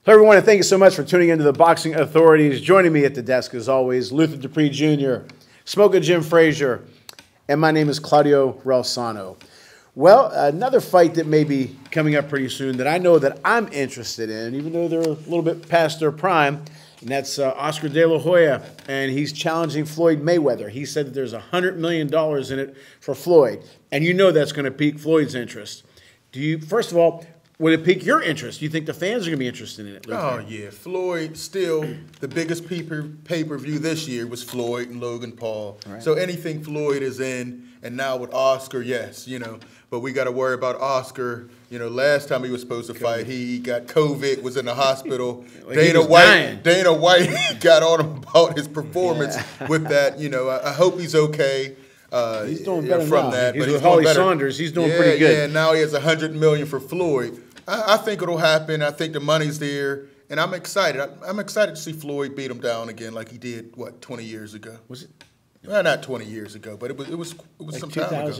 Hello, everyone, and thank you so much for tuning into the Boxing Authorities. Joining me at the desk, as always, Luther Dupree Jr., Smoker Jim Frazier, and my name is Claudio Relsano. Well, another fight that may be coming up pretty soon that I know that I'm interested in, even though they're a little bit past their prime, and that's Oscar De La Hoya, and he's challenging Floyd Mayweather. He said that there's $100 million in it for Floyd, and you know that's going to pique Floyd's interest. First of all, would it pique your interest? Do you think the fans are going to be interested in it, Luther? Oh, yeah. Floyd, still, the biggest pay-per-view this year was Floyd and Logan Paul. Right. So anything Floyd is in, and now with Oscar, yes, But we got to worry about Oscar. Last time he was supposed to fight, he got COVID, was in the hospital. Dana White got on him about his performance with that. I hope he's okay. He's doing better from now. that. He's but with Holly Saunders. He's doing pretty good. Yeah, now he has $100 million for Floyd. I think it'll happen. I think the money's there, and I'm excited. I'm excited to see Floyd beat him down again, like he did 20 years ago. Was it? Well, not 20 years ago, but it was like some 2005, time ago.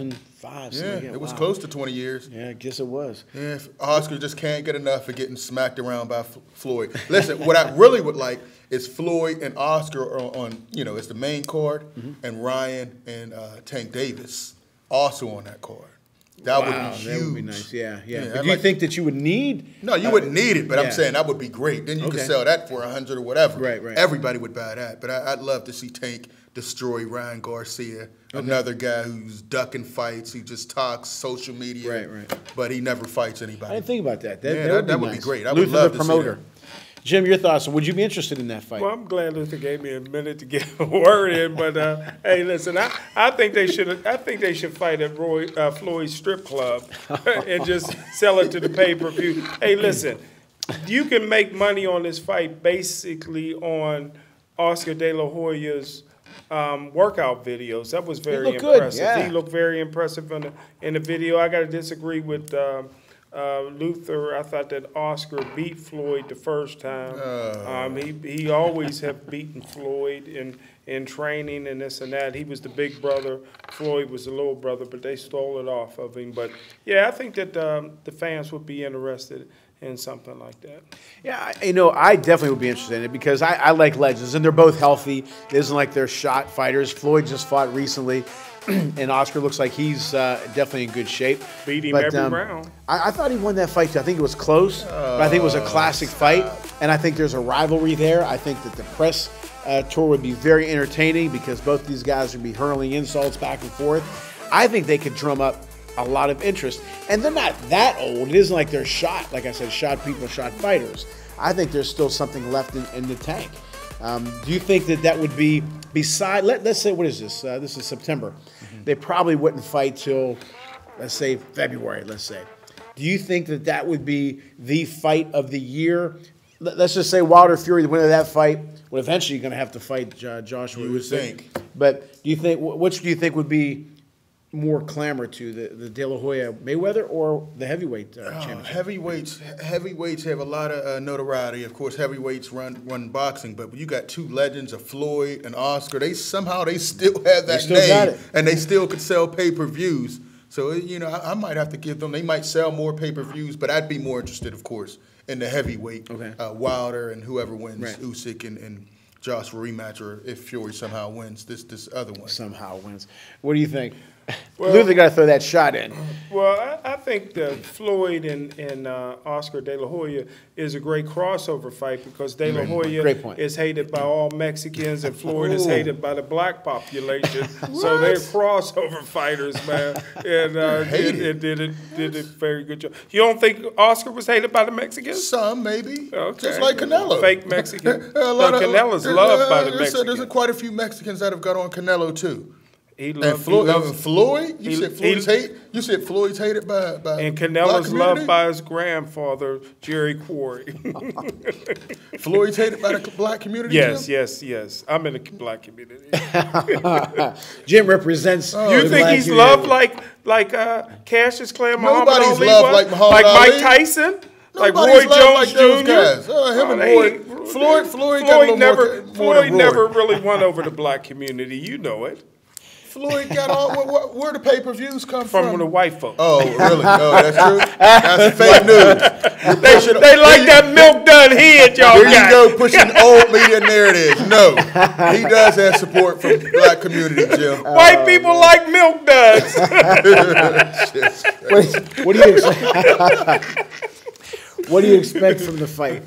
2005. Yeah, it was close to 20 years. Yeah, I guess it was. Yeah, Oscar just can't get enough of getting smacked around by Floyd. Listen, what I really would like is Floyd and Oscar on it's the main card, and Ryan and Tank Davis also on that card. That would be huge. That would be nice. Yeah. But do you think that you would need? No, you wouldn't need it, but I'm saying that would be great. Then you could sell that for $100 or whatever. Right. Everybody would buy that. But I'd love to see Tank destroy Ryan Garcia, another guy who's ducking fights. He just talks social media, right. But he never fights anybody. I didn't think about that. That would be nice. great. I Luther, would love the to promoter. see that. Jim, your thoughts? Would you be interested in that fight? Well, I'm glad Luther gave me a minute to get a word in, but hey, listen, I think they should fight at Floyd's strip club and just sell it to the pay-per-view. Hey, listen, you can make money on this fight basically on Oscar De La Hoya's workout videos. That was very impressive. Yeah. He looked very impressive in the video. I got to disagree with Luther. I thought that Oscar beat Floyd the first time. He always have beaten Floyd in training and this and that. He was the big brother. Floyd was the little brother, but they stole it off of him. But yeah, I think that the fans would be interested in something like that. Yeah, I definitely would be interested in it because I like legends, and they're both healthy. It isn't like they're shot fighters. Floyd just fought recently, and Oscar looks like he's definitely in good shape. Beat him every round. I thought he won that fight, too. I think it was close, but I think it was a classic fight, and I think there's a rivalry there. I think that the press tour would be very entertaining because both these guys would be hurling insults back and forth. I think they could drum up a lot of interest. And they're not that old. It isn't like they're shot, like I said, shot people, shot fighters. I think there's still something left in the tank. Do you think that would be, beside, let's say, what is this? This is September. They probably wouldn't fight till, let's say, February, let's say. Do you think that would be the fight of the year? Let's just say Wilder Fury, the winner of that fight, would eventually going to have to fight Joshua. You would think. But do you think, which do you think would be more clamor to the De La Hoya Mayweather or the heavyweight championship? Heavyweights have a lot of notoriety. Of course, heavyweights run boxing, but you got two legends of Floyd and Oscar. They still have that name, and they still could sell pay-per-views. So I might have to give them. They might sell more pay-per-views, but I'd be more interested, of course, in the heavyweight Wilder and whoever wins, Usyk and Joshua rematch, or if Fury somehow wins this other one. Somehow wins. What do you think? Well, Luther got to throw that shot in. Well, I think that Floyd and Oscar De La Hoya is a great crossover fight because De La Hoya is hated by all Mexicans and Floyd is hated by the black population. So they're crossover fighters, man. And did a very good job. You don't think Oscar was hated by the Mexicans? Some, maybe. Okay. Just like Canelo. Fake Mexican. Canelo's loved by the Mexicans. There's quite a few Mexicans that have got on Canelo, too. Floyd? You said Floyd's hated by and Canelo's loved by his grandfather, Jerry Quarry. Floyd's hated by the black community. Yes. I'm in the black community. Jim represents. You think he's loved like Cassius Clay, Muhammad Ali? Nobody's loved like Muhammad like Ali. Mike Tyson? Like Roy Jones Jr.? Floyd never really won over the black community. You know it. Floyd got all. Where the pay-per-views come from? From the white folks. Oh, really? Oh, that's true. That's fake news. They like that milk done head, y'all Here got. you go, pushing old media narratives. No, he does have support from the black community, Jim. White people like milk duds. What do you expect? What do you expect from the fight?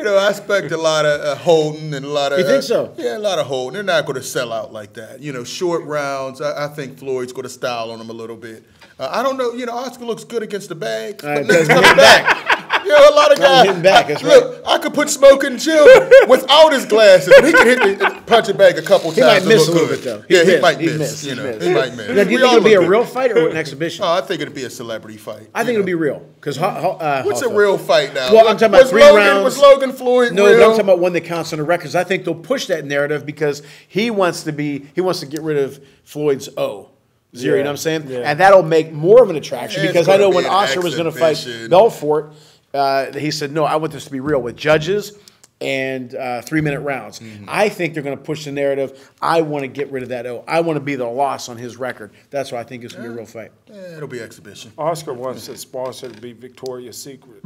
I expect a lot of holding and a lot of. You think so? Yeah, a lot of holding. They're not going to sell out like that. Short rounds. I think Floyd's going to style on them a little bit. I don't know. Oscar looks good against the bag, but next coming back. A lot of guys. Hitting back, that's look, I could put Smoke in Jim without his glasses. He can punch it back a couple times. He might miss a little bit, though. He might miss. He might miss. Now, do you think it'll be a real fight or an exhibition? Oh, I think it'll be a celebrity fight. I think it'll be real. Because what's a real fight now? Well, I'm talking about 3 rounds. Was Logan Floyd No, real? but I'm talking about one that counts on the records. I think they'll push that narrative because he wants to get rid of Floyd's O. Zero, you know what I'm saying? Yeah. And that'll make more of an attraction because I know when Oscar was going to fight Belfort, he said, no, I want this to be real with judges and 3-minute rounds. Mm-hmm. I think they're going to push the narrative. I want to get rid of that O. I want to be the loss on his record. That's why I think it's going to be a real fight. Yeah, it'll be exhibition. Oscar wants his sponsor to be Victoria's Secret.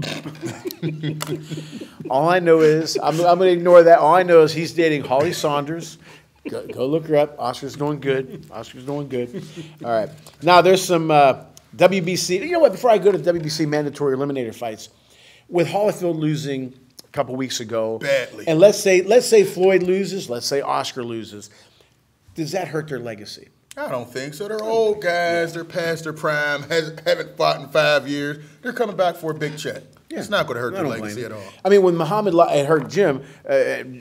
All I know is, I'm going to ignore that. All I know is he's dating Holly Saunders. Go look her up. Oscar's doing good. Oscar's doing good. All right. Now, there's some WBC. You know what? Before I go to WBC mandatory eliminator fights, with Holyfield losing a couple weeks ago, badly, and let's say Floyd loses, let's say Oscar loses, does that hurt their legacy? I don't think so. They're old guys. They're past their prime. Haven't fought in 5 years. They're coming back for a big check. Yeah. It's not going to hurt their legacy at all. I mean, when Muhammad it hurt Jim,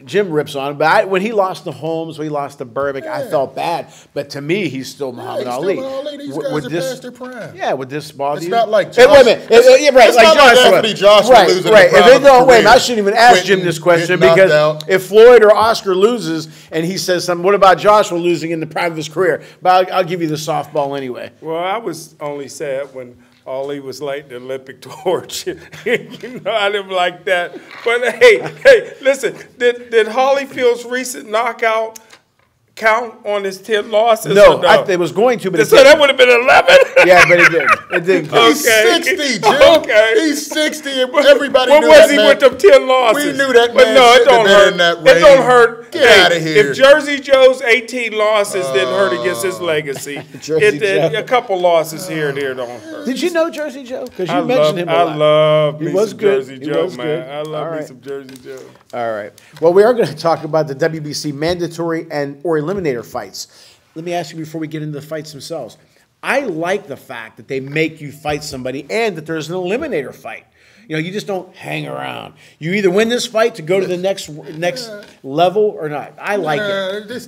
Jim rips on him. But when he lost to Holmes, when he lost to Burbick, I felt bad. But to me, he's still Muhammad Ali. These guys are past their prime. Yeah, would this bother you? It's not like Joshua. Wait a minute. It's not like Anthony Joshua losing right. the prime of his Wait, I shouldn't even ask Jim this question because if Floyd or Oscar loses and he says something, what about Joshua losing in the prime of his career? But I'll give you the softball anyway. Well, I was only sad when Ali was lighting the Olympic torch. I didn't like that. But hey, listen, did Holyfield's recent knockout count on his 10 losses? No, it was going to, but so that would have been 11? Yeah, but it didn't. It didn't. He's 60, Jim. Okay. He's 60, and everybody knew that. What was he with them 10 losses? We knew that man. But no, it don't hurt. It don't hurt. Get out of here. If Jersey Joe's 18 losses didn't hurt against his legacy, a couple losses here and there don't hurt. Did you know Jersey Joe? Because you mentioned him a lot. I love me some good. Jersey Joe, man. I love me some Jersey Joe. All right. Well, we are going to talk about the WBC mandatory or eliminator fights. Let me ask you before we get into the fights themselves. I like the fact that they make you fight somebody and that there's an eliminator fight. You just don't hang around. You either win this fight to go to the next level or not. I like it. This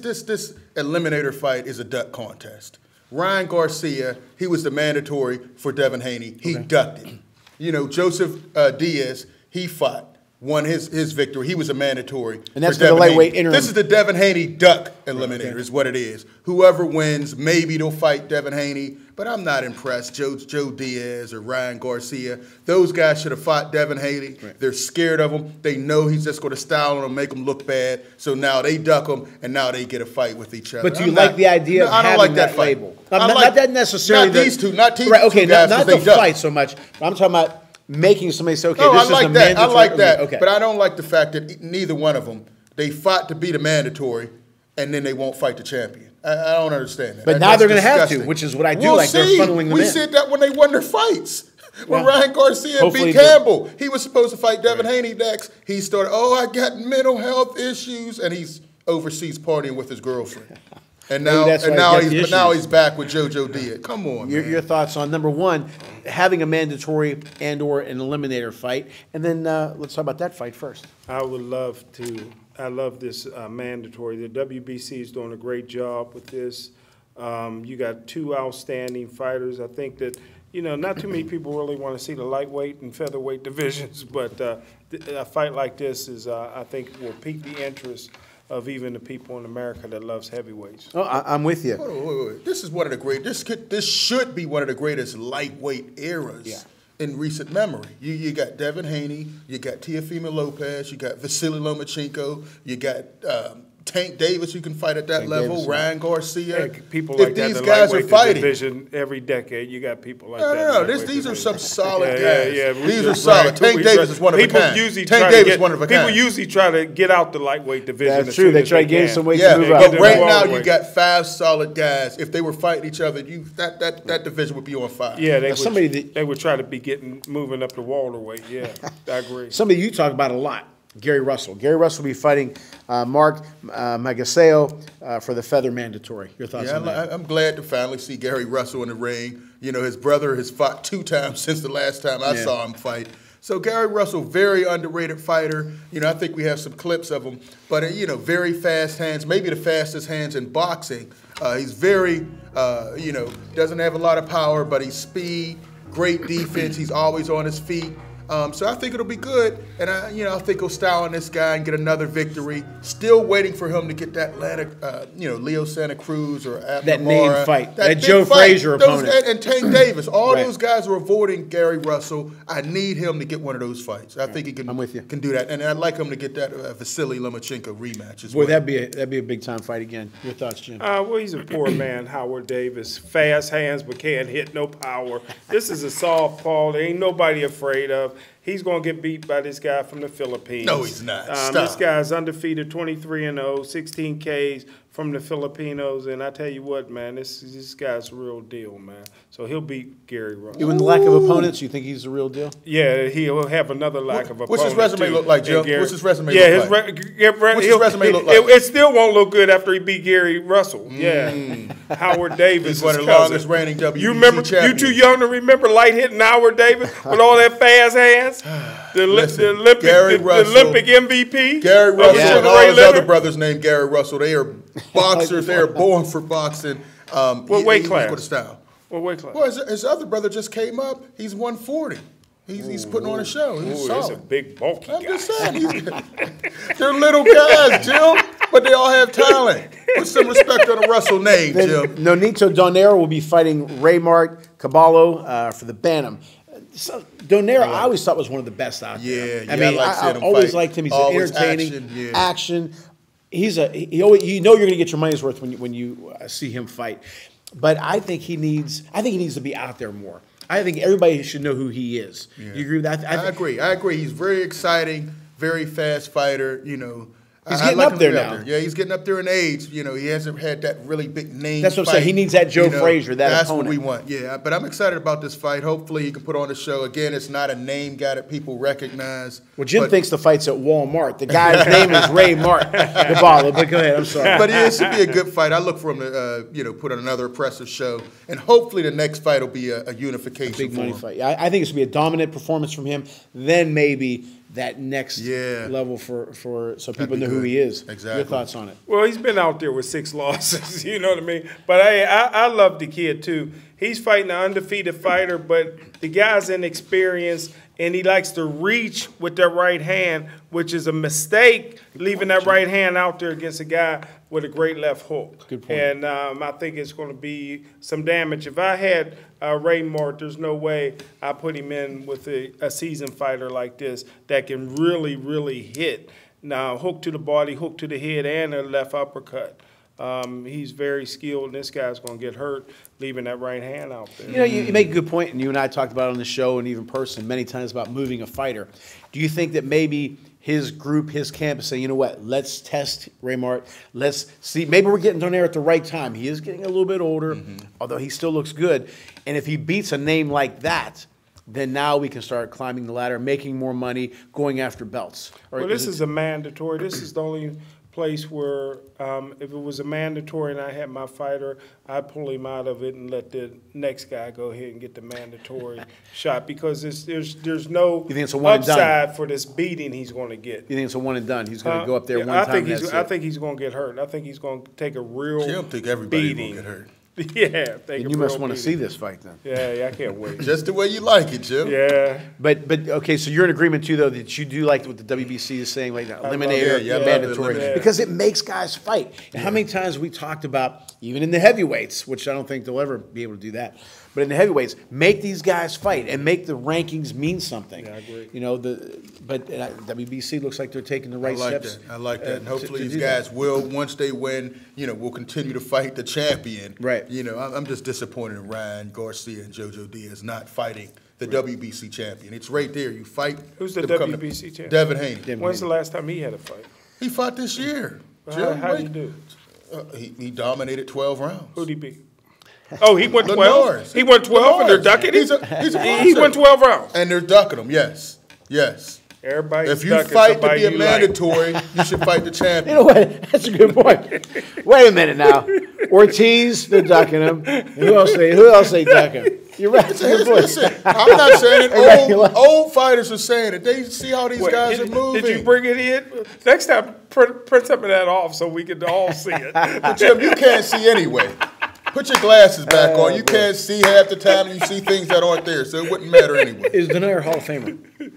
eliminator fight is a duck contest. Ryan Garcia, he was the mandatory for Devin Haney. He ducked it. Joseph Diaz, he fought. Won his victory. He was a mandatory. And that's for the lightweight interim. This is the Devin Haney duck eliminator is what it is. Whoever wins, maybe they'll fight Devin Haney, but I'm not impressed. Joe Diaz or Ryan Garcia, those guys should have fought Devin Haney. Right. They're scared of him. They know he's just going to style them, make them look bad. So now they duck him, and now they get a fight with each other. But do you like the idea of having that label? Not that necessarily. Not these two. Not these two guys. Not the fight so much. I'm talking about making somebody say, okay, this is the mandatory. I like that. Okay. But I don't like the fact that neither one of them, they fought to be the mandatory, and then they won't fight the champion. I don't understand that. But now they're going to have to, which is what I do like. They're funneling them in. We said that when they won their fights. When Ryan Garcia beat Campbell. He was supposed to fight Devin Haney next. He started, I got mental health issues, and he's overseas partying with his girlfriend. And now he's back with JoJo Diaz. Come on, your thoughts on, number one, having a mandatory and or an eliminator fight, and then let's talk about that fight first. I would love to. I love this mandatory. The WBC is doing a great job with this. You got two outstanding fighters. I think that, not too many people really want to see the lightweight and featherweight divisions, but a fight like this is, I think, will pique the interest of even the people in America that loves heavyweights. Oh, I'm with you. Wait. This is one of the great. This should be one of the greatest lightweight eras in recent memory. You got Devin Haney, you got Teofimo Lopez, you got Vasily Lomachenko, you got Tank Davis, you can fight at that level. Davis, Ryan Garcia. People like if that. These guys are fighting. Division every decade, you got people like that. No. These are some solid guys. Yeah. These are solid. Tank Davis is one of a kind. Tank Davis is one of a kind. People usually try to get out the lightweight division. That's true. They try to gain some weight to move up. But right now, you got 5 solid guys. If they were fighting each other, that division would be on fire. Yeah, they would try to be moving up the welterweight. Yeah, I agree. Somebody you talk about a lot. Gary Russell. Gary Russell will be fighting Mark Magsayo for the feather mandatory. Your thoughts on that? I'm glad to finally see Gary Russell in the ring. You know, his brother has fought 2 times since the last time I saw him fight. So Gary Russell, very underrated fighter. You know, I think we have some clips of him. But, very fast hands, maybe the fastest hands in boxing. He's very, doesn't have a lot of power, but he's speed, great defense. He's always on his feet. So I think it'll be good, and I think he'll style on this guy and get another victory. Still waiting for him to get that Leo Santa Cruz or that name fight, that Joe Frazier opponent, and Tank Davis. All those guys are avoiding Gary Russell. I need him to get one of those fights. I think he can. I'm with you. Can do that, and I'd like him to get that Vasily Lomachenko rematch as well. Boy, that'd be a big time fight again. Your thoughts, Jim? Well, he's a poor man, Howard Davis. Fast hands, but can't hit, no power. This is a softball. There ain't nobody afraid of. He's going to get beat by this guy from the Philippines. No, he's not. This guy's undefeated, 23-0, 16 Ks from the Filipinos. And I tell you what, man, this guy's a real deal, man. So he'll beat Gary Russell. Even the lack of opponents, you think he's the real deal? Yeah, he'll have another lack of opponents. What's his resume look like, Joe? What's his resume look like? What's his resume look like? It still won't look good after he beat Gary Russell. Yeah. Howard Davis. He's one of the longest reigning WBC champions. You too young to remember light hitting Howard Davis with all that fast hands? The Olympic MVP. Gary Russell and all his other brothers named Gary Russell. They are boxers. They are born for boxing. What weight class? With a style. What weight class? Well, his other brother just came up. He's 140. He's putting on a show. He's a big, bulky guy. I'm just saying. They're little guys, Jim, but they all have talent. Put some respect on the Russell name, Jim. Nonito Donaire will be fighting Raymart Caballo for the Bantam. So Donaire, I always thought was one of the best out there. I always liked him. He's entertaining, action. He's you're going to get your money's worth when you see him fight. But I think he needs to be out there more. I think everybody should know who he is. Yeah. You agree with that? I agree. He's very exciting, very fast fighter. He's getting up there now. Yeah, he's getting up there in age. He hasn't had that really big name. That's what I'm saying. He needs that Joe Frazier, that's opponent. What we want. Yeah, but I'm excited about this fight. Hopefully, he can put on a show. Again, it's not a name guy that people recognize. Well, Jim thinks the fight's at Walmart. The guy's name is Ray Mart Caballo. But go ahead. I'm sorry. But it should be a good fight. I look for him to put on another impressive show, and hopefully the next fight will be a unification. A big money fight. Yeah, I think it should be a dominant performance from him. Then maybe that next level so people know who he is. Exactly. Your thoughts on it? Well, he's been out there with 6 losses, you know what I mean? But I love the kid, too. He's fighting an undefeated fighter, but the guy's inexperienced, and he likes to reach with that right hand, which is a mistake, leaving that right hand out there against a guy with a great left hook. Good point. And I think it's going to be some damage. If I had Ray Mart, there's no way I put him in with a seasoned fighter like this that can really, really hit. Now, hook to the body, hook to the head, and a left uppercut. He's very skilled, and this guy's going to get hurt leaving that right hand out there. You make a good point, and you and I talked about it on the show and even person many times about moving a fighter. Do you think that maybe his group, his camp is saying, you know what, let's test Raymart. Let's see. Maybe we're getting Donaire at the right time. He is getting a little bit older, although he still looks good. And if he beats a name like that, then now we can start climbing the ladder, making more money, going after belts. Well, this is a mandatory. This is the only place where if it was a mandatory and I had my fighter, I'd pull him out of it and let the next guy go ahead and get the mandatory shot because there's no upside for this beating he's going to get. You think it's a one and done? He's going to go up there one time. I think he's going to get hurt. I think he's going to take a real beating. I don't think everybody's going to get hurt. Yeah, and you must want to see this fight then. Yeah, I can't wait. Just the way you like it, Jim. Yeah. But okay, so you're in agreement too, though, that you do like what the WBC is saying, like eliminator, mandatory, because it makes guys fight. And how many times we talked about, even in the heavyweights, which I don't think they'll ever be able to do that, But in the heavyweights, make these guys fight and make the rankings mean something. Yeah, I agree. You know, but WBC looks like they're taking the right steps. I like that. And hopefully these guys will, once they win, will continue to fight the champion. Right. I'm just disappointed in Ryan Garcia and JoJo Diaz not fighting the WBC champion. It's right there. You fight. Who's the WBC champion? Devin Haney. When's the last time he had a fight? He fought this year. How did he do? He dominated 12 rounds. Who'd he beat? Oh, he won 12? He won 12 and they're ducking him? He won 12 rounds. And they're ducking him, yes. Everybody's if you fight to be a mandatory, you should fight the champion. You know what? That's a good point. Wait a minute now. Ortiz, they're ducking him. Who else they ducking? You're right. Listen, I'm not saying it. Old fighters are saying it. They see how these guys are moving. Did you bring it in? Next time, print some of that off so we can all see it. But Jim, you can't see anyway. Put your glasses back on. You can't see half the time, and you see things that aren't there, so it wouldn't matter anyway. Is Donaire Hall of Famer?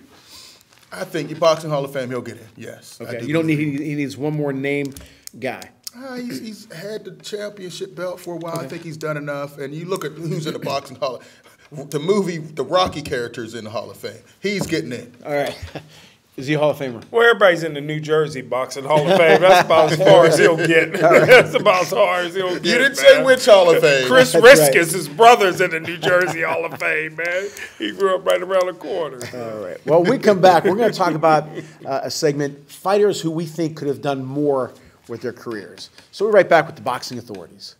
I think your boxing Hall of Fame, he'll get in. Yes. Okay. You don't need. He needs one more name guy. He's had the championship belt for a while. Okay. I think he's done enough. And you look at who's in the boxing Hall of Fame. The movie, the Rocky character is in the Hall of Fame. He's getting in. All right. Is he a Hall of Famer? Well, everybody's in the New Jersey Boxing Hall of Fame. That's about as far as he'll get. Right. That's about as far as he'll get. You didn't say which Hall of Fame. Chris Riskus, his brother's in the New Jersey Hall of Fame, man. He grew up right around the corner. All right. Well, when we come back, we're going to talk about a segment, fighters who we think could have done more with their careers. So we're right back with the Boxing Authorities.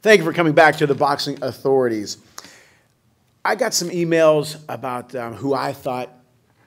Thank you for coming back to the Boxing Authorities. I got some emails about who I thought,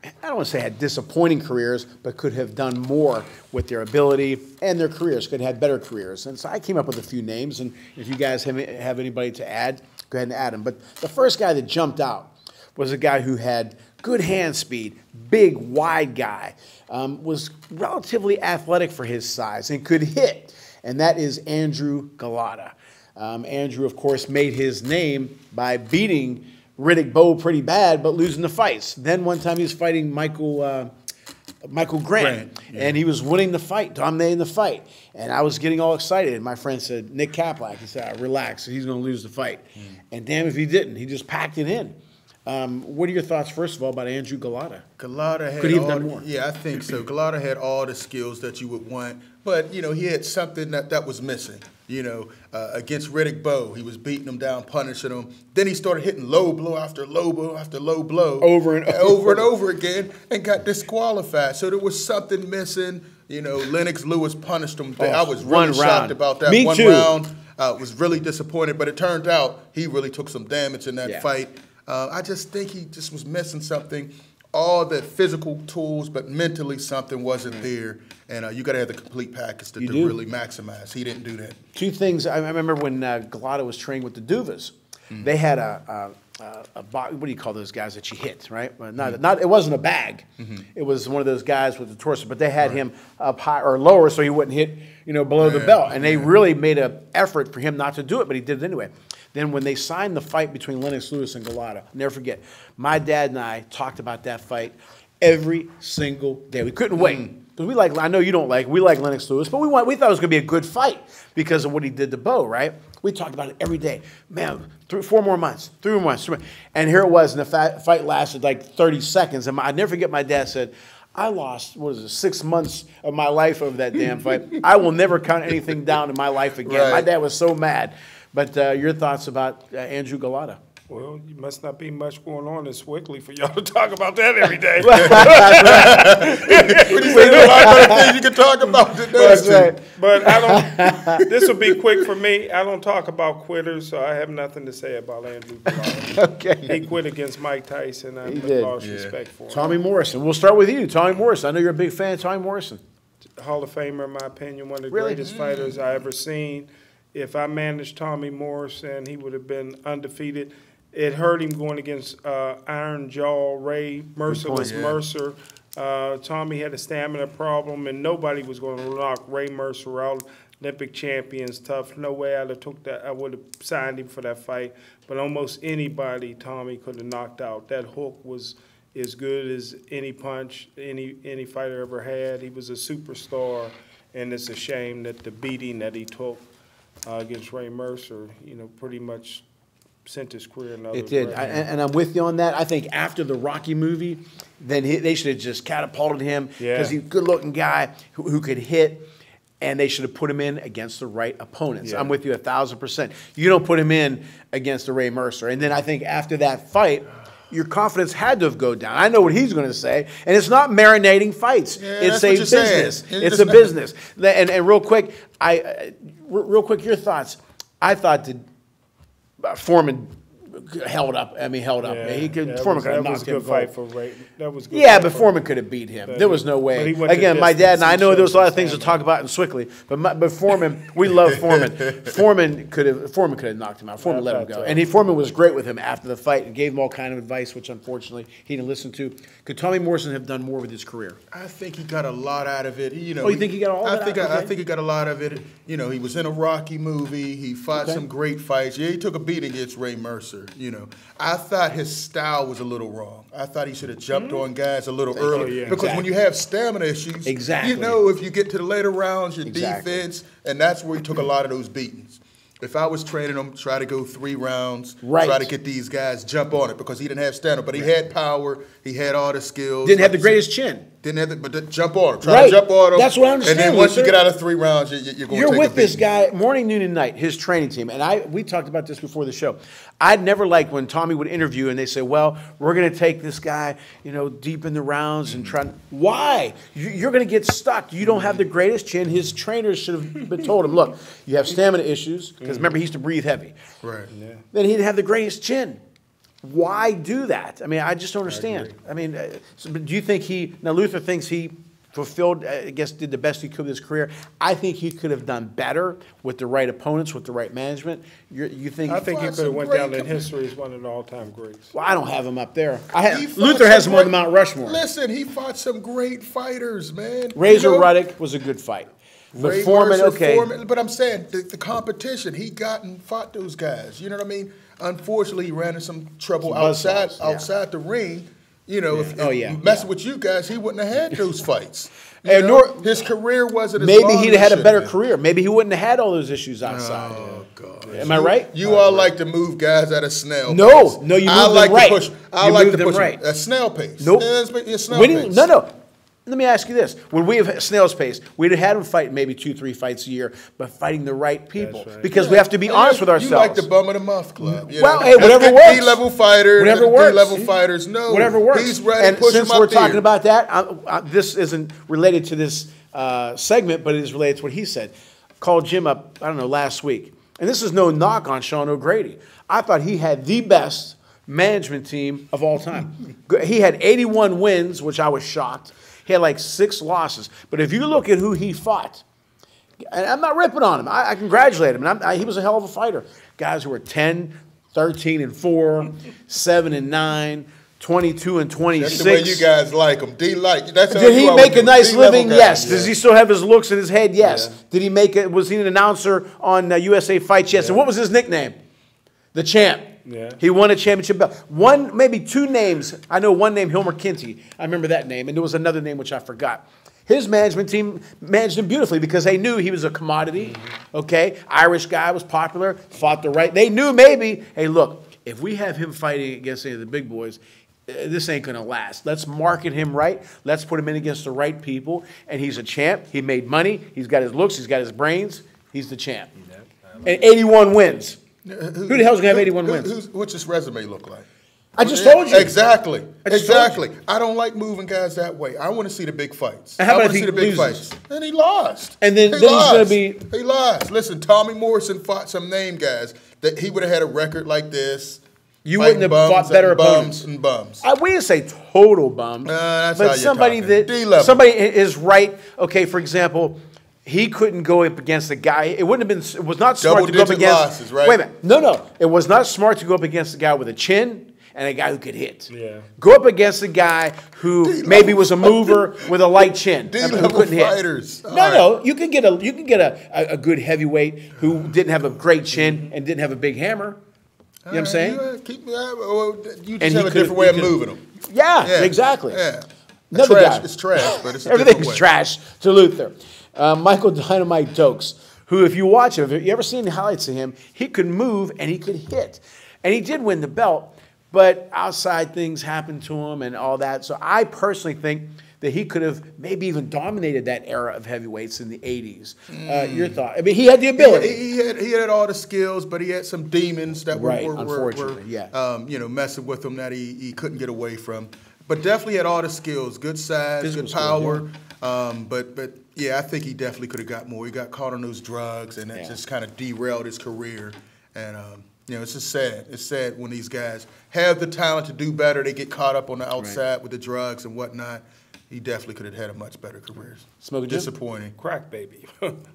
I don't want to say had disappointing careers, but could have done more with their ability and their careers, could have had better careers. And so I came up with a few names, and if you guys have anybody to add, go ahead and add them. But the first guy that jumped out was a guy who had good hand speed, big, wide guy, was relatively athletic for his size, and could hit, and that is Andrew Golota. Andrew, of course, made his name by beating Riddick Bowe pretty bad, but losing the fights. Then one time he was fighting Michael Grant, and he was winning the fight, dominating the fight. And I was getting all excited. And my friend said, Nick Kaplak, he said, relax, he's going to lose the fight. And damn if he didn't. He just packed it in. What are your thoughts, first of all, about Andrew Golota? Could he have done more? Yeah, I think so. Golota had all the skills that you would want, but he had something that was missing. Against Riddick Bowe, he was beating him down, punishing him. Then he started hitting low blow after low blow after low blow, over and over again, and got disqualified. So there was something missing. Lennox Lewis punished him. I was really shocked about that. Me too. Round. Was really disappointed, but it turned out he really took some damage in that fight. I just think he just was missing something. All the physical tools, but mentally something wasn't there. And you got to have the complete package to really maximize. He didn't do that. Two things. I remember when Golota was training with the Duvas. They had what do you call those guys that you hit, right? Not it wasn't a bag. It was one of those guys with the torso, but they had him up high or lower so he wouldn't hit, below the belt. And they really made an effort for him not to do it, but he did it anyway. Then when they signed the fight between Lennox Lewis and Golota, I'll never forget, my dad and I talked about that fight every single day. We couldn't wait. Because I know you don't we like Lennox Lewis, but we thought it was going to be a good fight because of what he did to Bowe, right? We talked about it every day. Man, 4 more months, 3 more months. And here it was, and the fight lasted like 30 seconds. And I'll never forget my dad said, I lost, 6 months of my life over that damn fight. I will never count anything down in my life again. Right. My dad was so mad. But your thoughts about Andrew Golota? Well, you must not be much going on in Swickley for y'all to talk about that every day. There's a lot of things you can talk about today. But I don't. This will be quick for me. I don't talk about quitters, so I have nothing to say about Andrew Golota. Okay. He quit against Mike Tyson. I lost respect for him. Tommy Morrison. We'll start with you, Tommy Morrison. I know you're a big fan of Tommy Morrison. Hall of Famer, in my opinion, one of the greatest fighters I ever seen. If I managed Tommy Morrison, he would have been undefeated. It hurt him going against Iron Jaw Ray. Merciless Mercer. Tommy had a stamina problem, and nobody was going to knock Ray Mercer out. Olympic champions, tough. No way I'd have took that. I would have signed him for that fight. But almost anybody Tommy could have knocked out. That hook was as good as any punch any fighter ever had. He was a superstar, and it's a shame that the beating that he took against Ray Mercer, pretty much sent his career another It did, and I'm with you on that. I think after the Rocky movie, then they should have just catapulted him because he's a good-looking guy who could hit, and they should have put him in against the right opponents. Yeah. I'm with you 1,000%. You don't put him in against the Ray Mercer, and then I think after that fight, your confidence had to have gone down. I know what he's going to say, and it's not marinating fights. Yeah, it's a business. It's a business. And real quick, your thoughts. I thought that Foreman held up. I mean, held up. Yeah, Foreman could have knocked him. That was a good fight for Ray. That was good. Yeah, but Foreman could have beat him. There was no way. Again, my dad and I know there was a lot of things to talk about in Swickley, but Foreman, we love Foreman. Foreman could have knocked him out. Foreman let him go, and Foreman was great with him after the fight and gave him all kind of advice, which unfortunately he didn't listen to. Could Tommy Morrison have done more with his career? I think he got a lot out of it. You think he got all of it? I think he got a lot of it. He was in a Rocky movie. He fought some great fights. Yeah, he took a beating against Ray Mercer. I thought his style was a little wrong. I thought he should have jumped on guys a little earlier. Because when you have stamina issues, if you get to the later rounds, your defense, and that's where he took a lot of those beatings. If I was training him, try to go 3 rounds, try to get these guys jump on it because he didn't have stamina, but he had power, he had all the skills. Didn't have the greatest chin. But jump on him. Try to jump on him. That's what I understand. And then once you get out of 3 rounds, you're going to take You're with this guy morning, noon, and night, his training team. And we talked about this before the show. I'd never liked when Tommy would interview and they say, well, we're going to take this guy, deep in the rounds and try. Why? You're going to get stuck. You don't have the greatest chin. His trainers should have told him, look, you have stamina issues. Because remember, he used to breathe heavy. Right. Yeah. Then he'd have the greatest chin. Why do that? I mean, I just don't understand. I mean, but do you think now Luther thinks he fulfilled, I guess, did the best he could with his career? I think he could have done better with the right opponents, with the right management. You think? I think he could have went down in history as one of the all-time greats. Well, I don't have him up there. Luther has him on the Mount Rushmore. Listen, he fought some great fighters, man. Razor Ruddock was a good fight. But Foreman, Foreman, but I'm saying the competition, he got and fought those guys. You know what I mean? Unfortunately, he ran into some trouble outside the ring. If messing with you guys, he wouldn't have had those fights. His career wasn't as maybe he'd have had a better career. Maybe he wouldn't have had all those issues outside. Oh, God. Am I right? You all like to move guys at a snail pace. No, you move them right. I like to push a snail pace. Nope. Pace. No. Let me ask you this. When we have snail's pace, we'd have had him fight maybe 2-3 fights a year, but fighting the right people. Right. Because we have to be honest with ourselves. You like the bum of the month club. Hey, whatever works. D-level fighter. Whatever works. D-level fighters, no. Whatever works. He's ready and to push since him we're up there. talking about that, this isn't related to this segment, but it is related to what he said. Called Jim up, I don't know, last week. And this is no knock on Sean O'Grady. I thought he had the best management team of all time. He had 81 wins, which I was shocked. He had like 6 losses. But if you look at who he fought, and I'm not ripping on him. I congratulate him. And he was a hell of a fighter. Guys who were 10, 13-4, 7-9, 22-26. That's the way you guys like him. Did he make a nice living? Yes. Does he still have his looks in his head? Yes. Yeah. Did he make it? Was he an announcer on USA Fights? Yes. And what was his nickname? The Champ. Yeah. He won a championship belt. Maybe 2 names. I know one name, Hilmer Kinty. I remember that name. And there was another name which I forgot. His management team managed him beautifully because they knew he was a commodity. Okay? Irish guy, was popular, fought the right. They knew maybe, hey, look, if we have him fighting against any of the big boys, this ain't going to last. Let's market him right. Let's put him in against the right people. And he's a champ. He made money. He's got his looks. He's got his brains. He's the champ. And 81 wins. Who the hell's going to have 81 wins? What's his resume look like? I just told you. Exactly. I don't like moving guys that way. I want to see the big fights. And how about if he loses? And he lost. And then he's going to be... He lost. Listen, Tommy Morrison fought some name guys that he would have had a record like this. You wouldn't have fought better opponents. And bums. We didn't say total bums. That's but how somebody somebody is right. Okay, for example... He couldn't go up against a guy. It wouldn't have been. It was not smart to go up against. Losses, right? Wait a minute. No. It was not smart to go up against a guy with a chin and a guy who could hit. Yeah. Go up against a guy who maybe was a mover with a light chin who couldn't fighters. hit. No. You can get a good heavyweight who didn't have a great chin and didn't have a big hammer. You know what I'm saying? You just have a different way of moving them. Yeah, exactly. Yeah. It's trash, but it's everything's trash to Luther. Michael Dynamite Dokes, who, if you watch him, if you ever seen the highlights of him, he could move and he could hit. And he did win the belt, but outside things happened to him and all that. So I personally think that he could have maybe even dominated that era of heavyweights in the 80s. Your thought? I mean, he had the ability. He had all the skills, but he had some demons that were messing with him that he couldn't get away from. But definitely had all the skills, good size, physical good power. But yeah, I think he definitely could have got more. He got caught on those drugs, and that just kind of derailed his career. And it's just sad. It's sad when these guys have the talent to do better. They get caught up on the outside with the drugs and whatnot. He definitely could have had a much better career. Disappointing. Crack baby.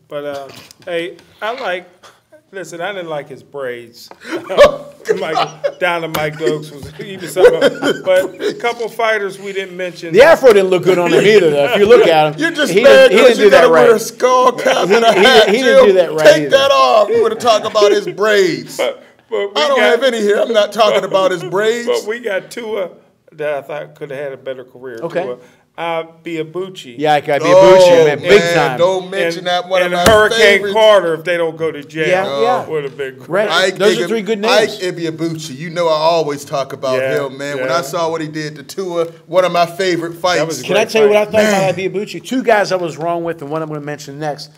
But, hey, listen, I didn't like his braids. Down to Mike Dokes was even something. But a couple fighters we didn't mention. The afro didn't look good on him either, though. If you look at him, you're just mad because you got to wear a skull cap and a hat. He didn't do that right. Take that off. You want to talk about his braids. But I don't have any here. I'm not talking about his braids. But we got Tua that I thought could have had a better career. Okay. Tua. Biabuchi. Yeah, I got Biabuchi, man, big time. Don't mention that one of my Hurricane favorites. Carter, if they don't go to jail, would have been great. Right. Those are three good names. Ike Biabuchi, you know I always talk about him, man. Yeah. When I saw what he did to Tua, one of my favorite fights. Can I tell you what I thought about Biabuchi? Two guys I was wrong with, and one I'm going to mention next.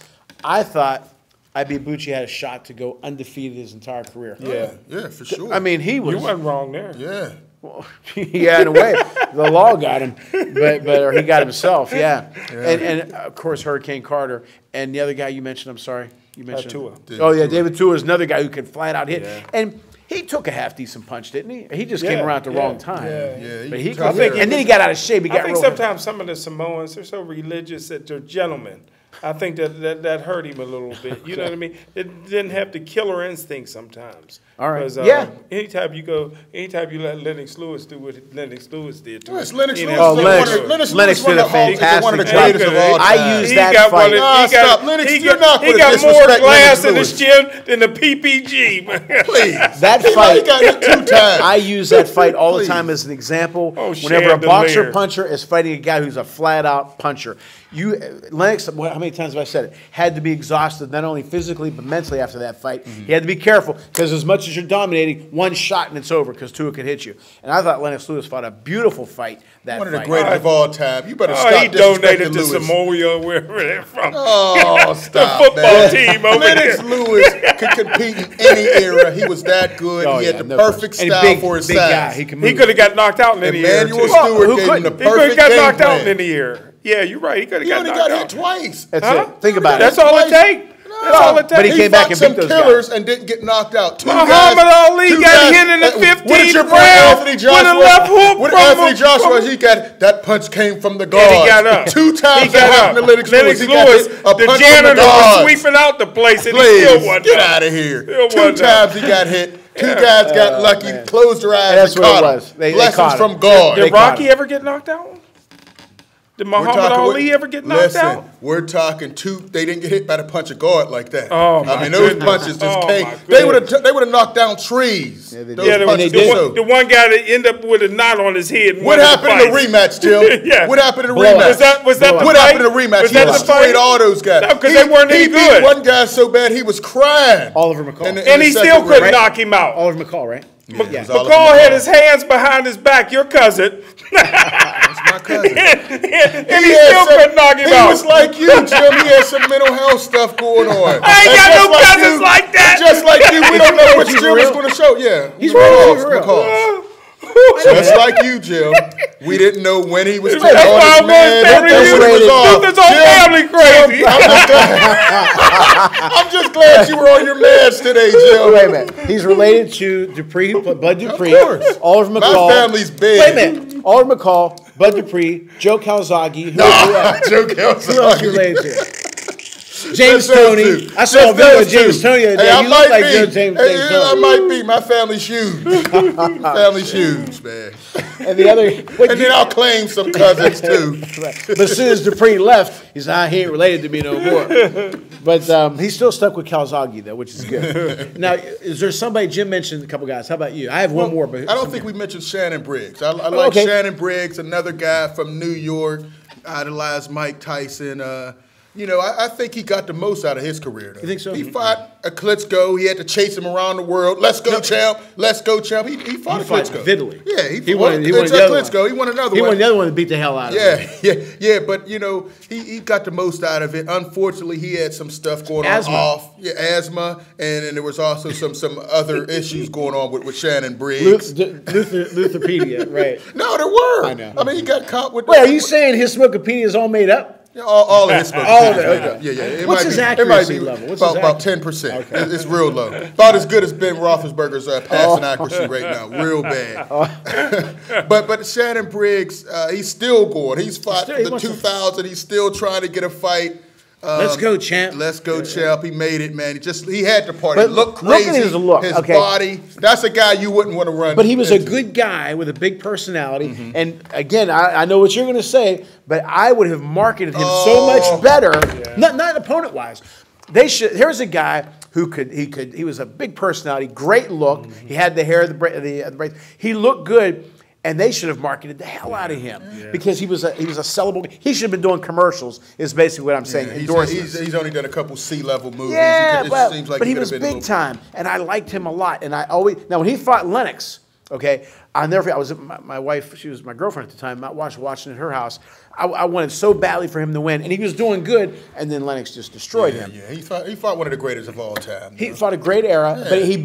I thought Biabuchi had a shot to go undefeated his entire career. Yeah, for sure. I mean, he was. You wasn't wrong there. Yeah. Well, in a way, the law got him, or he got himself. Yeah. And of course Hurricane Carter and the other guy you mentioned. I'm sorry, you mentioned Tua. David Tua is another guy who can flat out hit, and he took a half decent punch, didn't he? He just came around at the wrong time. But and then he got out of shape. I think sometimes some of the Samoans are so religious that they're gentlemen. I think that hurt him a little bit. You know what I mean? It didn't have the killer instinct sometimes. All right. Anytime you let Lennox Lewis do what Lennox Lewis did to Lennox Lewis. Lennox did a fantastic one of the greatest of all time. I used that fight. He got more glass in his chin than the PPG. Please. That fight. He got hit 2 times. I use that fight all the time as an example. Whenever a boxer puncher is fighting a guy who's a flat out puncher. Lennox, how many times have I said it? Had to be exhausted, not only physically but mentally after that fight. He had to be careful because as much as you're dominating, one shot and it's over because Tua could hit you. And I thought Lennox Lewis fought a beautiful fight. One of the greatest of all time. You better stop disrespecting Lewis. He donated to Samoa, wherever they're from. Oh, stop, the football team over Lennox Lewis could compete in any era. He was that good. He had the perfect style for his size. He could have got knocked out in any era. Emmanuel Stewart gave him the perfect game plan. He could have got knocked out in any era. Yeah, you're right. He could have got knocked out. He only got hit twice. That's it. Think about it. That's all it takes. That's all it takes. But he came back and beat those killers and didn't get knocked out. Muhammad Ali got hit in the 15th round with a left hook. With Anthony Joshua, he got that punch came from the guard. And he got up. 2 times that happened to Lennox Lewis. The janitor was sweeping out the place and he still wasn't. Get out of here. 2 times he got hit. 2 guys got lucky, closed their eyes, and caught him. Blessings from God. Did Rocky ever get knocked out? Did Muhammad Ali ever get knocked out? We're talking 2. They didn't get hit by the punch of guard like that. Oh, I mean, those punches just came. They would have knocked down trees. The one guy that ended up with a knot on his head. What happened in the rematch, Jim? What happened in the rematch? Was that the What happened in the rematch? He destroyed all those guys. No, because they weren't any good. He beat one guy so bad he was crying. Oliver McCall. And he still couldn't knock him out. Oliver McCall, right? McCall had his hands behind his back. Your cousin. That's my cousin. and he still couldn't knock him out. He was like you, Jim. He had some mental health stuff going on. I ain't got no cousins like that. Just like you, we don't know what Jim is going to show. Yeah, he's real. McCall. Just like you, Jim. We didn't know when he was taking on his man. This whole family crazy. I'm just glad you were on your meds today, Jim. Wait a minute. He's related to Dupree, Bud Dupree. Of course. Oliver McCall. My family's big. Wait a minute. Oliver McCall, Bud Dupree, Joe Calzaghe. Joe Calzaghe. Who else you related to? James Toney. I saw a video of James Toney the other day. You look like James Toney. I might be. My family's huge. Family's huge, man. And the other. And then I'll claim some cousins, too. But as soon as Dupree left, he said, he ain't related to me no more. But he's still stuck with Calzaghe, though, which is good. Now, is there somebody, Jim mentioned a couple guys. How about you? I have one more. But I don't think we mentioned Shannon Briggs. I like Shannon Briggs, another guy from New York, idolized Mike Tyson. You know, I think he got the most out of his career, though. You think so? He fought a Klitschko. He had to chase him around the world. Let's go, champ. Let's go, champ. He fought a Klitschko. Vitaly. Yeah, he won the Klitschko. He won another one. He won the other one that beat the hell out of him. Yeah. But, you know, he got the most out of it. Unfortunately, he had some stuff going on off. Yeah, asthma. And there was also some other issues going on with Shannon Briggs. Lutherpedia, right. No, there were. I know. I mean, he got caught with Wait, are you saying his Smokopedia is all made up? Yeah, all of his smoke. All of it, okay. Yeah. What's his accuracy level? About 10%. Okay. It's real low. About as good as Ben Roethlisberger's passing accuracy right now. Real bad. But Shannon Briggs, he's still going. He's fought the 2000. He's still trying to get a fight. Let's go, champ. Let's go, champ. He made it, man. He had the party. But look crazy. Look at his look. His body. That's a guy you wouldn't want to run. But he was a good guy with a big personality. Mm-hmm. And again, I know what you're going to say, but I would have marketed him so much better. Yeah. Not opponent wise. Here's a guy who he was a big personality, great look. Mm-hmm. He had the hair, the braids. He looked good. And they should have marketed the hell out of him because he was a sellable. He should have been doing commercials. Is basically what I'm saying. He's only done a couple C-level movies. Yeah, but he was big time, and I liked him a lot. And when he fought Lennox, okay, I'll never forget. I was my wife. She was my girlfriend at the time. I was watching at her house. I wanted so badly for him to win, and he was doing good. And then Lennox just destroyed him. Yeah, he fought one of the greatest of all time. He fought a great era, but he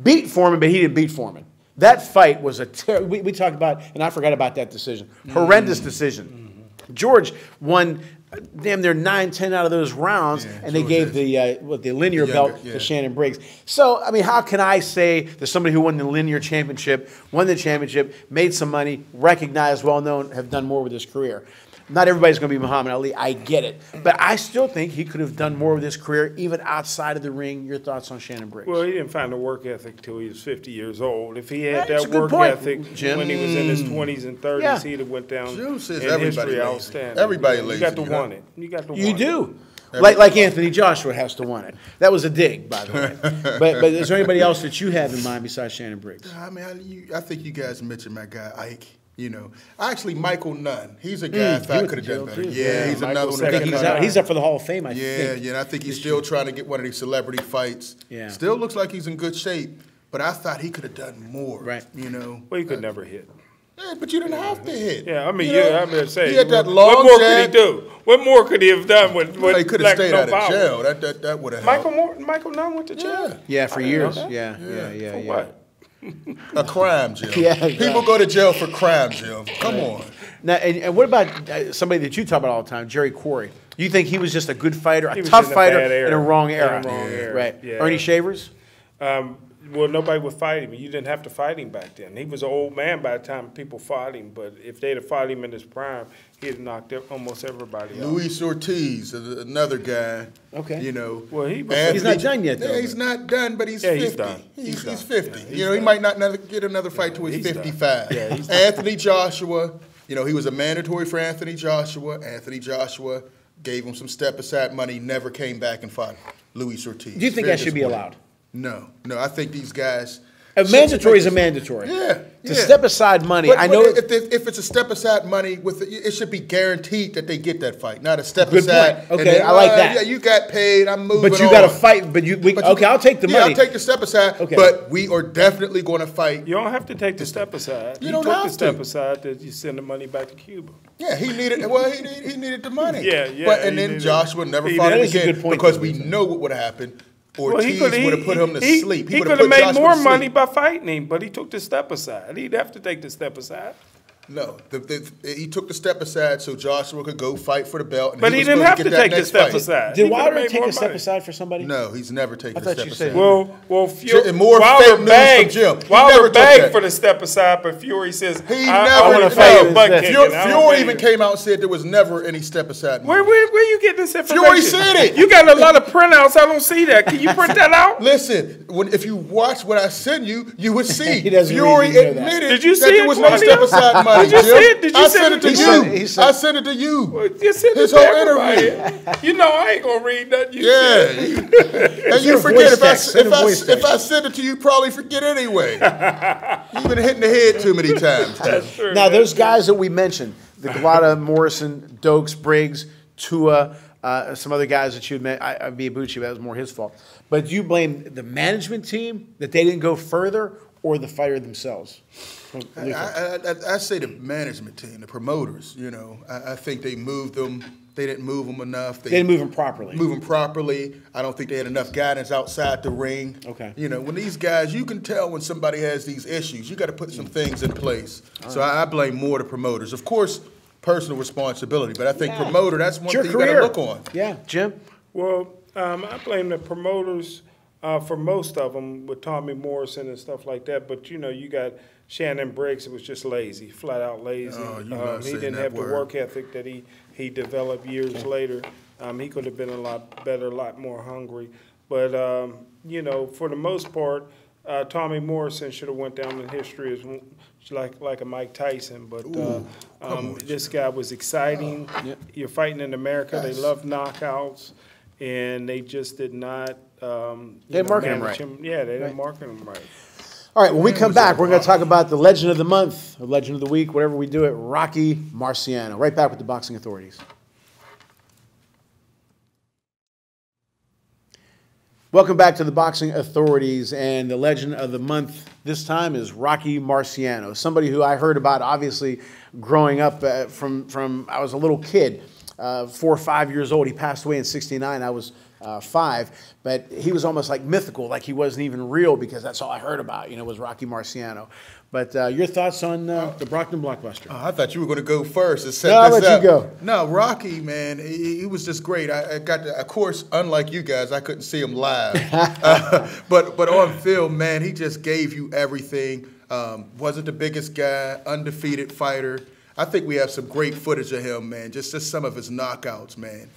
beat Foreman, but he didn't beat Foreman. That fight was we talked about, and I forgot about that decision. Horrendous decision. George won damn near 9-10 out of those rounds, and they gave the linear belt to Shannon Briggs. So, I mean, how can I say that somebody who won the linear championship, made some money, recognized, well-known, have done more with his career? Not everybody's going to be Muhammad Ali. I get it. But I still think he could have done more with his career, even outside of the ring. Your thoughts on Shannon Briggs? Well, he didn't find the work ethic until he was 50 years old. If he had that work ethic Jim. when he was in his 20s and 30s, he'd have went down in history outstanding. Everybody lazy. You got to want it. You got to want it. You do. Like Anthony Joshua has to want it. That was a dig, by the way. But is there anybody else that you have in mind besides Shannon Briggs? I mean, I think you guys mentioned my guy, Ike. You know, actually, Michael Nunn. He's a guy I thought could have done better. Yeah, he's another one. He's up for the Hall of Fame, I think. Yeah, and I think he's still trying to get one of these celebrity fights. Yeah. Still looks like he's in good shape, but I thought he could have done more. Right. You know. Well, he could never hit. Yeah, but you didn't have to hit. Yeah, I mean, I'm going to say. He had that long What more could he do? What more could he have done with he could have stayed out of jail. That would have helped. Michael Nunn went to jail? Yeah, for years. Yeah. For what? A crime jail. People go to jail for crime jail. Come on. Now, and what about somebody that you talk about all the time, Jerry Quarry? You think he was just a good fighter, a tough fighter in a wrong era? Right. Yeah. Ernie Shavers? Well, nobody would fight him. You didn't have to fight him back then. He was an old man by the time people fought him. But if they'd have fought him in his prime, he'd have knocked almost everybody out. Luis Ortiz, another guy. Okay. You know. Well, he's not done yet, though. Yeah, he's not done, but he's 50. He's done. He's 50. You know, he might not get another fight till he's 55. Yeah, he's Anthony Joshua, you know, he was a mandatory for Anthony Joshua. Anthony Joshua gave him some step-aside money, never came back and fought Luis Ortiz. Do you think that should be allowed? No. I think these guys. A mandatory is a mandatory. Yeah. To step aside money, but I know. If it's a step aside money, it should be guaranteed that they get that fight, not a step aside. Point. Okay, I like that. Yeah, you got paid. I'm moving. But you got to fight. Okay, I'll take the money. Yeah, I'll take the step aside. Okay. But we are definitely going to fight. You don't have to take the step aside. You don't have to. The step aside that you send the money back to Cuba. Yeah, he needed. Well, he needed the money. Yeah. And then Joshua never fought him again because we know what would have happened. Ortiz would have put him to sleep. He could have made more money by fighting him, but he took the step aside. He'd have to take the step aside. No, he took the step aside so Joshua could go fight for the belt. But he didn't have to take the step aside. Did Wilder take a step aside for somebody? No, he's never taken a step aside. Well, Wilder begged for the step aside, but Fury says he never fight. Fury even came out and said there was never any step aside. Where you getting this information? Fury said it. You got a lot of printouts. I don't see that. Can you print that out? Listen, if you watch what I sent you, you would see Fury admitted that there was no step aside money. Did you see it? Did you send it to you? I sent it to you. Well, you sent his whole interview. You know I ain't gonna read that. And you forget if I send it to you, you probably forget anyway. You've been hitting the head too many times. That's true. Now those guys that we mentioned, the Galata, Morrison, Dokes, Briggs, Tua, some other guys that you met, Ibuchi, that was more his fault. But do you blame the management team that they didn't go further, or the fighter themselves? I say the management team, the promoters. You know, I think they moved them. They didn't move them enough. They didn't move them properly. Move them properly. I don't think they had enough guidance outside the ring. Okay. You know, when these guys, you can tell when somebody has these issues. You got to put some things in place. So I blame more the promoters. Of course, personal responsibility, but I think promoter, that's one thing you got to look on. Yeah, Jim? Well, I blame the promoters for most of them with Tommy Morrison and stuff like that. But, you know, you got Shannon Briggs, who was just lazy, flat out lazy. He didn't have the work ethic that he developed years later. He could have been a lot better, a lot more hungry. But, you know, for the most part, Tommy Morrison should have went down in history as like a Mike Tyson. But this guy was exciting. You're fighting in America. Yes. They love knockouts. And they just did not they didn't market him right. Yeah, they didn't market him right. All right, when we come back, we're going to talk about the legend of the month, or legend of the week, whatever we do it, Rocky Marciano. Right back with the Boxing Authorities. Welcome back to the Boxing Authorities, and the legend of the month this time is Rocky Marciano, somebody who I heard about, obviously, growing up from I was a little kid, 4 or 5 years old. He passed away in '69. I was 5, but he was almost like mythical, like he wasn't even real, because that's all I heard about, you know, was Rocky Marciano. But your thoughts on the Brockton Blockbuster? I thought you were going to go first and set this up. I'll let you go. No, Rocky, man, he was just great. I got to, of course, unlike you guys, I couldn't see him live. But on film, man, he just gave you everything. Wasn't the biggest guy, undefeated fighter. I think we have some great footage of him, man, just some of his knockouts, man.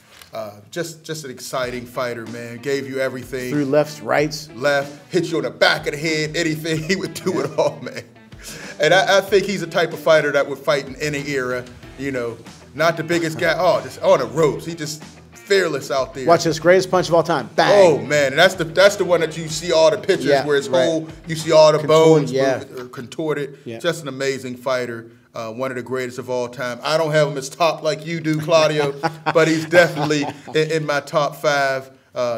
Just an exciting fighter, man. Gave you everything. Through lefts, rights. Left, hit you on the back of the head, anything. He would do it all, man. And I think he's the type of fighter that would fight in any era, you know. Not the biggest guy. Oh, just on the ropes. He just fearless out there. Watch this, greatest punch of all time. Bang. Oh, man. And that's the one that you see all the pictures where it's whole, you see all the bones contorted. Yeah. Just an amazing fighter. One of the greatest of all time. I don't have him as top like you do, Claudio, but he's definitely in my top 5.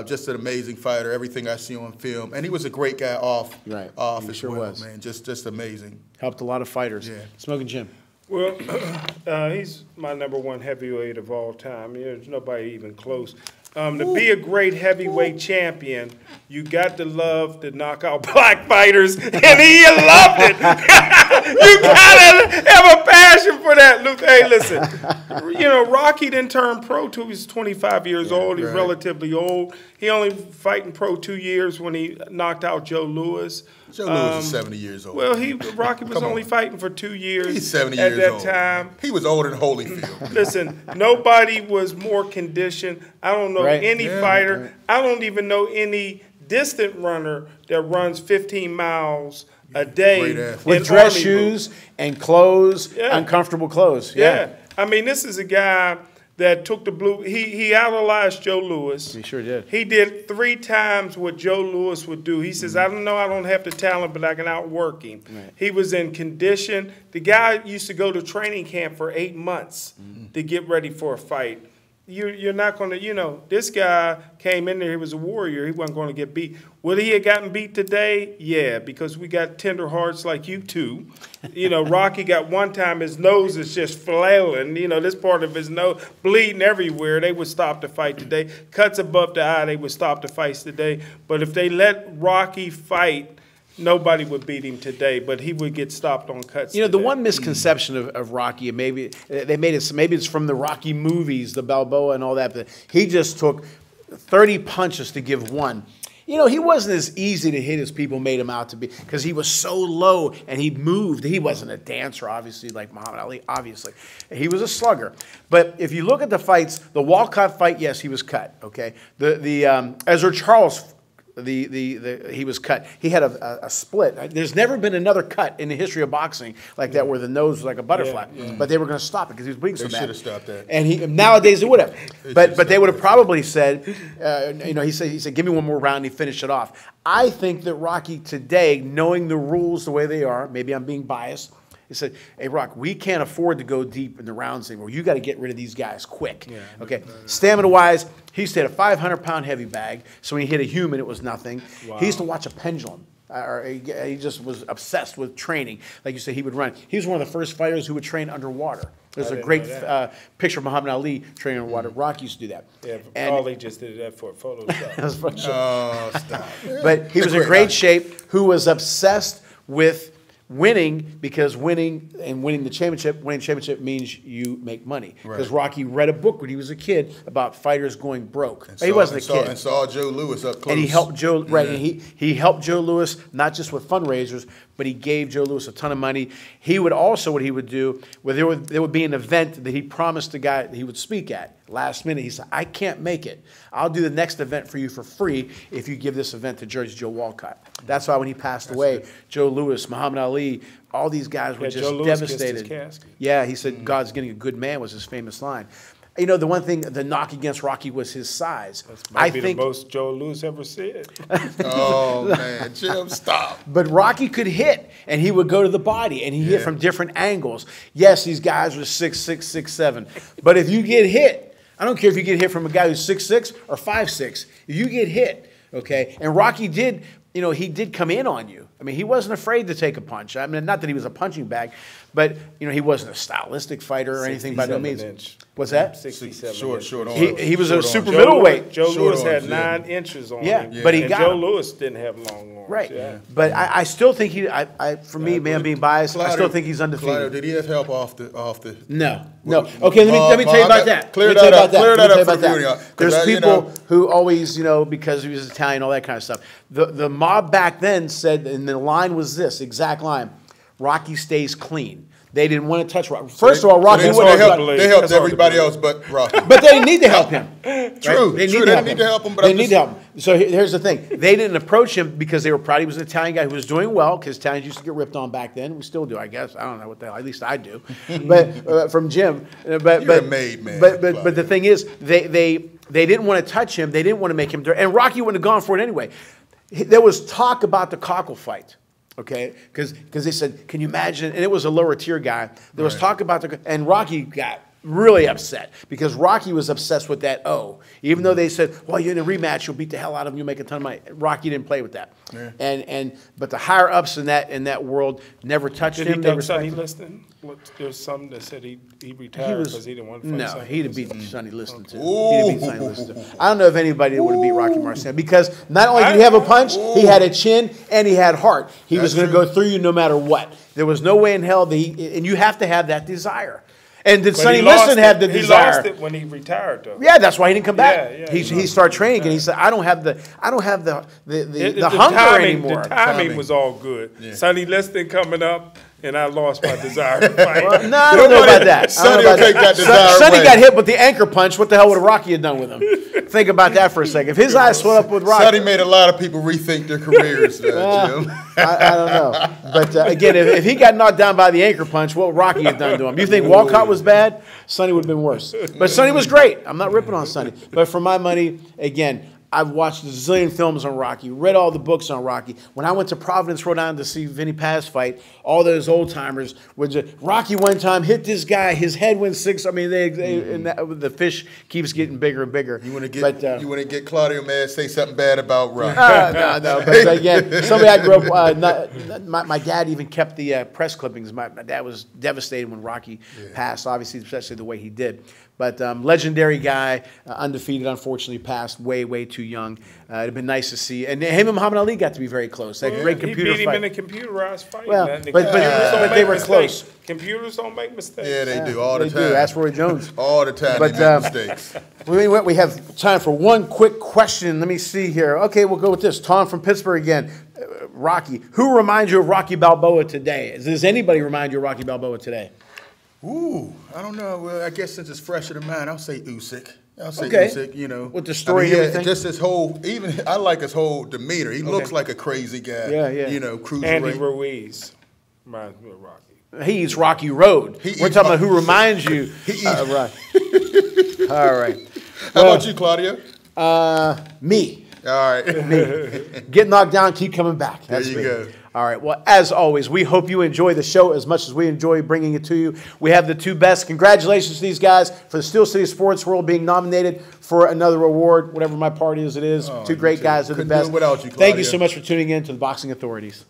Just an amazing fighter. Everything I see on film, and he was a great guy off as well, man. Just amazing. Helped a lot of fighters. Yeah. Smoking Jim. Well, he's my #1 heavyweight of all time. There's nobody even close. To be a great heavyweight champion, you got to love to knock out black fighters, and he loved it. You got to have a passion for that, Luke. Hey, listen, you know, Rocky didn't turn pro till he was 25 years old. He's relatively old. He only fighting pro 2 years when he knocked out Joe Louis. Joe Louis is 70 years old. Well, Rocky was only fighting for 2 years. He's 70 years old. At that time. He was older than Holyfield. Listen, nobody was more conditioned. I don't know any fighter. Right. I don't even know any distant runner that runs 15 miles a day. With dress shoes and clothes, uncomfortable clothes. Yeah. I mean, this is a guy that took the blue. He idolized Joe Louis. He sure did. He did 3 times what Joe Louis would do. He says, I don't know, I don't have the talent, but I can outwork him. Right. He was in condition. The guy used to go to training camp for 8 months to get ready for a fight. You're not going to, you know, this guy came in there, he was a warrior. He wasn't going to get beat. Would he have gotten beat today? Yeah, because we got tender hearts like you two. You know, Rocky got one time his nose is just flailing. You know, this part of his nose bleeding everywhere. They would stop the fight today. Cuts above the eye, they would stop the fights today. But if they let Rocky fight, nobody would beat him today, but he would get stopped on cuts. You know, the one misconception of Rocky, and maybe they made it. Maybe it's from the Rocky movies, the Balboa and all that. But he just took 30 punches to give one. You know, he wasn't as easy to hit as people made him out to be, because he was so low and he moved. He wasn't a dancer, obviously, like Muhammad Ali. Obviously, he was a slugger. But if you look at the fights, the Walcott fight, yes, he was cut. Okay, the Ezra Charles. He was cut. He had a split. There's never been another cut in the history of boxing like that, where the nose was like a butterfly. But they were going to stop it because he was bleeding so bad. They should have stopped that. And nowadays they would have. But they would have probably said, you know, he said, give me one more round. And he finished it off. I think that Rocky today, knowing the rules the way they are, maybe I'm being biased, He said, "Hey, Rock, we can't afford to go deep in the rounds anymore. You got to get rid of these guys quick." Yeah. Okay. Stamina-wise, he used to hit a 500-pound heavy bag, so when he hit a human, it was nothing. Wow. He used to watch a pendulum. He just was obsessed with training. Like you said, he would run. He was one of the first fighters who would train underwater. There's a great picture of Muhammad Ali training underwater. Rocky used to do that. Yeah, Ali just did that for Photoshop. Oh, stop. But he was in great shape, who was obsessed with winning, because winning the championship means you make money. Because Rocky read a book when he was a kid about fighters going broke. He wasn't a kid. And saw Joe Louis up close. And he helped Joe, right, and he helped Joe Louis, not just with fundraisers, but he gave Joe Louis a ton of money. He would also, what he would do, where there would be an event that he promised the guy that he would speak at. Last minute, he said, "I can't make it. I'll do the next event for you for free if you give this event to Judge Joe Walcott." That's why when he passed away, Joe Louis, Muhammad Ali, all these guys were just Joe Louis devastated. kissed his casket. Yeah, he said, "God's getting a good man," was his famous line. You know, the one thing, the knock against Rocky was his size. Might be the most Joe Louis ever said. Oh, man. Jim, stop. But Rocky could hit, and he would go to the body, and he hit from different angles. Yes, these guys were 6'6", 6'7". But if you get hit, I don't care if you get hit from a guy who's 6'6" or 5'6". If you get hit, okay, and Rocky did, you know, he did come in on you. I mean, he wasn't afraid to take a punch. I mean, not that he was a punching bag, but, you know, he wasn't a stylistic fighter or anything by no means. What's that? 67 Short arms. He was a super Joe middleweight. Joe Louis arms, had 9 inches on Yeah, him. but he and got Joe him. Louis didn't have long arms. Right. Yeah. But I still think for me, man, being biased, I still think he's undefeated. Claudio, did he have help off the? No. Okay, let me tell you about that. Clear that up. Clear that up for the audience. There's people who always, you know, because he was Italian, all that kind of stuff. The mob back then said, and the line was this exact line: Rocky stays clean. They didn't want to touch Rocky. First of all, Rocky wouldn't help. They helped everybody else but Rocky. But they didn't need to help him. True. They didn't need to help him. But they need to help him. So here's the thing: they didn't approach him because they were proud he was an Italian guy who was doing well. Because Italians used to get ripped on back then. We still do, I guess. I don't know what the hell. At least I do. But from Jim. But You're a made man. But the thing is, they didn't want to touch him. They didn't want to make him dirty. And Rocky wouldn't have gone for it anyway. There was talk about the cocklefight. Okay, because they said, can you imagine? And it was a lower tier guy. There was talk about and Rocky got really upset because Rocky was obsessed with that O. Even though they said, well, you're in a rematch, you'll beat the hell out of him, you'll make a ton of money. Rocky didn't play with that. Yeah. But the higher ups in that world never touched him. Did he Sonny Liston? There's some that said he retired because he didn't want to fight No, Sonny he'd have Liston. beat Sonny Liston too. He'd have beat Sonny Liston too. I don't know if anybody would have beat Rocky Marciano because not only did he have a punch, he had a chin and he had heart. He was going to go through you no matter what. There was no way in hell that and you have to have that desire. And did Sonny Liston have the desire? He lost it when he retired, though. Yeah, that's why he didn't come back. Yeah, he started training and he said, I don't have the hunger anymore. The timing was all good. Yeah. Sonny Liston coming up, and I lost my desire to fight. Well, no, I don't know about that. Sonny will take that desire Sonny away. got hit with the anchor punch. What the hell would Rocky have done with him? Think about that for a second. If his eyes swelled up with Rocky. Sonny made a lot of people rethink their careers, Jim. I don't know. But again, if he got knocked down by the anchor punch, what would Rocky have done to him? You think Walcott was bad? Sonny would have been worse. But Sonny was great. I'm not ripping on Sonny. But for my money, again, I've watched a zillion films on Rocky, read all the books on Rocky. When I went to Providence, Rhode Island to see Vinny Paz fight, all those old timers would just, Rocky one time hit this guy, his head went 6. I mean, the fish keeps getting bigger and bigger. You want to get Claudio mad, say something bad about Rocky. No. But again, somebody I grew up, my dad even kept the press clippings. My dad was devastated when Rocky passed, obviously, especially the way he did. But legendary guy, undefeated, unfortunately passed way too young. It'd have been nice to see. And him and Muhammad Ali got to be very close. That great computer fight. He beat him in a computerized fight. Well, but they were close. Computers don't make mistakes. Yeah, they do all the time. They do. Ask Roy Jones. All the time they make mistakes. We have time for one quick question. Let me see here. Okay, we'll go with this. Tom from Pittsburgh again. Rocky. Who reminds you of Rocky Balboa today? Does anybody remind you of Rocky Balboa today? Ooh, I don't know. Well, I guess since it's fresher in mind, I'll say Usyk. Usyk, you know. With the story and everything? Just his whole, I like his whole demeanor. He looks like a crazy guy. Yeah. You know, cruiserweight. Andy Ruiz reminds me of Rocky. He eats Rocky Road. We're talking about who reminds you of Rocky. All right. How about you, Claudio? Me. All right. Me. Get knocked down, keep coming back. There you go. All right. Well, as always, we hope you enjoy the show as much as we enjoy bringing it to you. We have the two best. Congratulations to these guys for the Steel City Sports World being nominated for another award, whatever my part is. It is. Two great guys are the best. Without you, Thank you so much for tuning in to the Boxing Authorities.